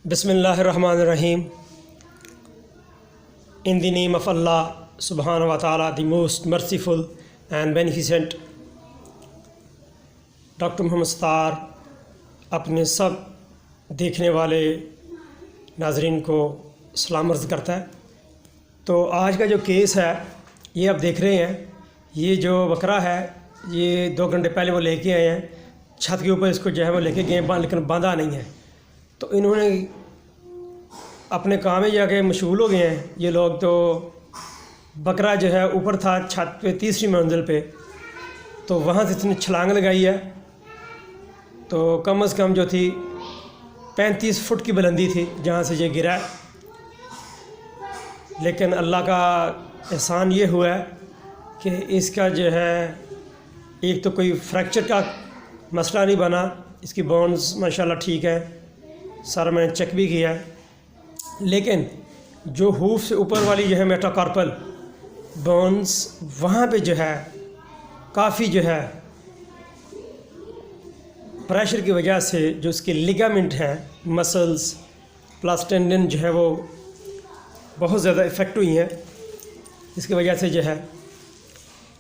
Bismillahirrahmanirrahim. In the name of Allah subhanahu wa ta'ala, the most merciful and beneficent. Doctor Mohammad Sattar अपने सब देखने वाले नाजरीन को सलाम अर्ज़ करता है। तो आज का जो केस है ये आप देख रहे हैं, ये जो बकरा है ये 2 घंटे पहले वो लेके आए हैं, छत के ऊपर इसको जो है वो लेके गए, लेकिन बांधा नहीं है। तो इन्होंने अपने काम में जाके मशगूल हो गए हैं ये लोग। तो बकरा जो है ऊपर था छत पे, तीसरी मंजिल पे, तो वहाँ से इसने छलांग लगाई है। तो कम से कम जो थी 35 फुट की बुलंदी थी जहाँ से ये गिरा। लेकिन अल्लाह का एहसान ये हुआ है कि इसका जो है एक तो कोई फ्रैक्चर का मसला नहीं बना, इसकी बोन्स माशाल्लाह ठीक है, सारा मैंने चेक भी किया है। लेकिन जो हूफ से ऊपर वाली जो है मेटाकार्पल बोन्स, वहाँ पे जो है काफ़ी जो है प्रेशर की वजह से जो उसके लिगामेंट हैं, मसल्स प्लस टेंडन जो है वो बहुत ज़्यादा इफ़ेक्ट हुई हैं। इसकी वजह से जो है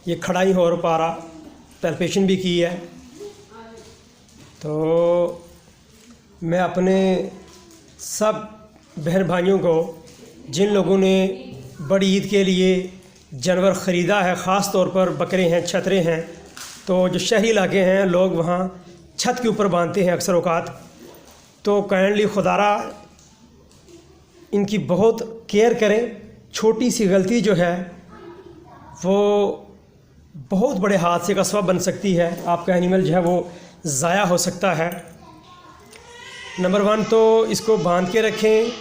ये खड़ा ही हो पा रहा, पैल्पेशन भी की है। तो मैं अपने सब बहन भाइयों को, जिन लोगों ने बड़ी ईद के लिए जानवर ख़रीदा है, ख़ास तौर पर बकरे हैं, छतरे हैं, तो जो शहरी इलाके हैं लोग वहाँ छत के ऊपर बांधते हैं अक्सर औकात, तो काइंडली खुदारा इनकी बहुत केयर करें। छोटी सी गलती जो है वो बहुत बड़े हादसे का सबब बन सकती है, आपका एनिमल जो है वो ज़ाया हो सकता है। नंबर 1 तो इसको बांध के रखें,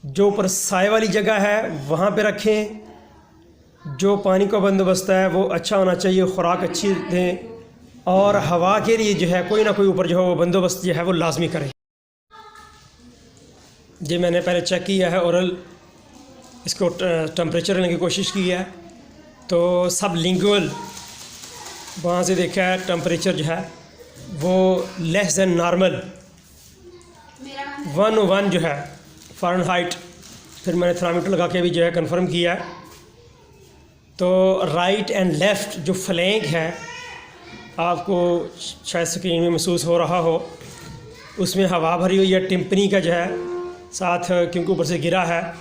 जो ऊपर साए वाली जगह है वहाँ पे रखें। जो पानी का बंदोबस्त है वो अच्छा होना चाहिए, ख़ुराक अच्छी दें, और हवा के लिए जो है कोई ना कोई ऊपर जो है वो बंदोबस्त जो है वो लाजमी करें। जी मैंने पहले चेक किया है, औरल इसको टेम्परेचर लेने की कोशिश की है, तो सब लिंगुअल वहाँ से देखा है टेम्परेचर जो है वो लेस दैन नॉर्मल 101 जो है फ़ारेनहाइट। फिर मैंने थर्मामीटर लगा के भी जो है कंफर्म किया है। तो राइट एंड लेफ़्ट जो फ्लैंक है, आपको शायद स्क्रीन में महसूस हो रहा हो, उसमें हवा भरी हुई है, टिम्पनी का जो है साथ, क्योंकि ऊपर से गिरा है।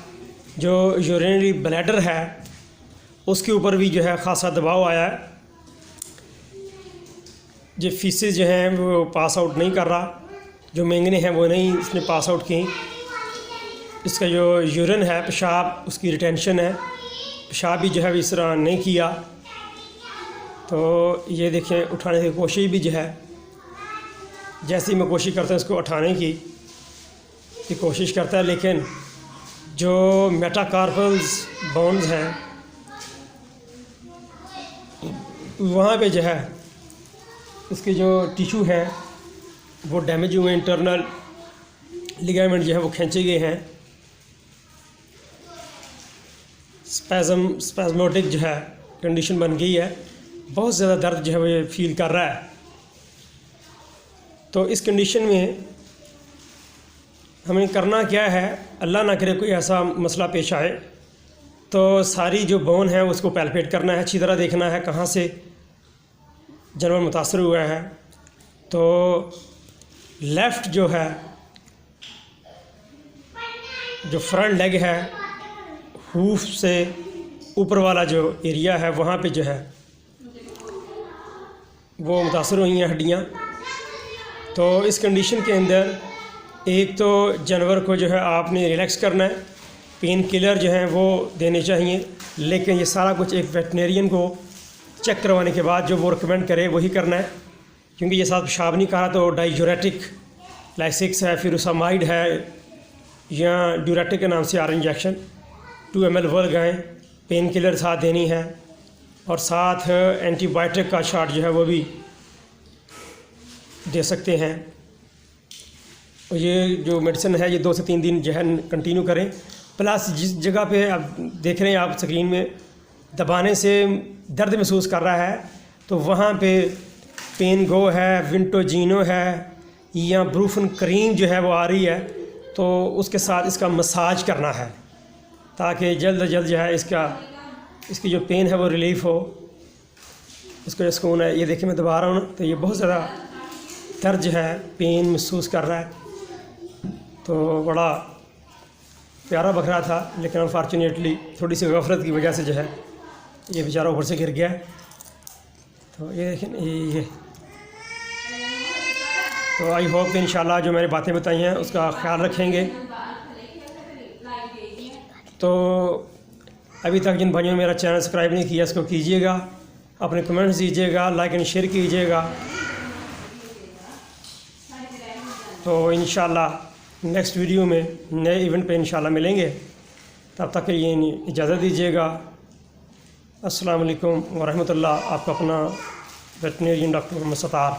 जो यूरिनरी ब्लैडर है उसके ऊपर भी जो है ख़ासा दबाव आया है। जो फीसेस जो हैं वो पास आउट नहीं कर रहा, जो मेंगने हैं वो नहीं इसने पास आउट की। इसका जो यूरिन है, पेशाब, उसकी रिटेंशन है, पेशाब भी जो है इस तरह नहीं किया। तो ये देखें, उठाने की कोशिश भी जो है, जैसे ही मैं कोशिश करता हूँ इसको उठाने की कोशिश करता है, लेकिन जो मेटाकार्पल्स बोन्स हैं वहाँ पे जो है उसके जो टिश्यू हैं वो डैमेज हुए, इंटरनल लिगामेंट जो है वो खींचे गए हैं। स्पैज़मोटिक जो है कंडीशन बन गई है, बहुत ज़्यादा दर्द जो है वो ये फील कर रहा है। तो इस कंडीशन में हमें करना क्या है, अल्लाह ना करे कोई ऐसा मसला पेश आए, तो सारी जो बोन है उसको पैल्पेट करना है, अच्छी तरह देखना है कहाँ से जानवर मुतासर हुआ है। तो लेफ़्ट जो है, जो फ्रंट लेग है, हूफ से ऊपर वाला जो एरिया है वहाँ पे जो है वो मुतासर हुई हैं हड्डियाँ। तो इस कंडीशन के अंदर एक तो जानवर को जो है आपने रिलैक्स करना है, पेन किलर जो हैं वो देने चाहिए, लेकिन ये सारा कुछ एक वेटनेरियन को चेक करवाने के बाद जो वो रिकमेंड करे वही करना है। क्योंकि ये साथ पेशाब नहीं कहा तो डाइयूरेटिक लाइसिक्स है, फ्यूरोसामाइड है, या ड्यूरेटिक के नाम से आर इंजेक्शन 2 ml वर्ग गाएँ, पेन किलर साथ देनी है, और साथ एंटीबायोटिक का शॉट जो है वो भी दे सकते हैं। और ये जो मेडिसिन है ये 2 से 3 दिन जो है कंटिन्यू करें। प्लस जिस जगह पे आप देख रहे हैं आप स्क्रीन में, दबाने से दर्द महसूस कर रहा है, तो वहाँ पे पेन गो है, विंटोजीनो है, या ब्रूफन क्रीम जो है वो आ रही है, तो उसके साथ इसका मसाज करना है ताकि जल्द अज जल्द जो है इसकी जो पेन है वो रिलीफ़ हो, इसको जो सुकून है। ये देखिए मैं दबा रहा हूँ ना, तो ये बहुत ज़्यादा दर्द है, पेन महसूस कर रहा है। तो बड़ा प्यारा बकरा था, लेकिन अनफॉर्चुनेटली थोड़ी सी गफलत की वजह से जो है ये बेचारा ऊपर से गिर गया। तो ये देखें ये तो आई होप कि इंशाल्लाह जो मैंने बातें बताई हैं उसका ख्याल रखेंगे। तो अभी तक जिन भाइयों ने मेरा चैनल सब्सक्राइब नहीं किया इसको कीजिएगा, अपने कमेंट्स दीजिएगा, लाइक एंड शेयर कीजिएगा। तो इंशाल्लाह नेक्स्ट वीडियो में नए इवेंट पे इंशाल्लाह मिलेंगे, तब तक के लिए इजाज़त दीजिएगा। अस्सलाम वालेकुम व रहमतुल्लाह। आपका अपना वेटरनरी डॉक्टर मोहम्मद सत्तार।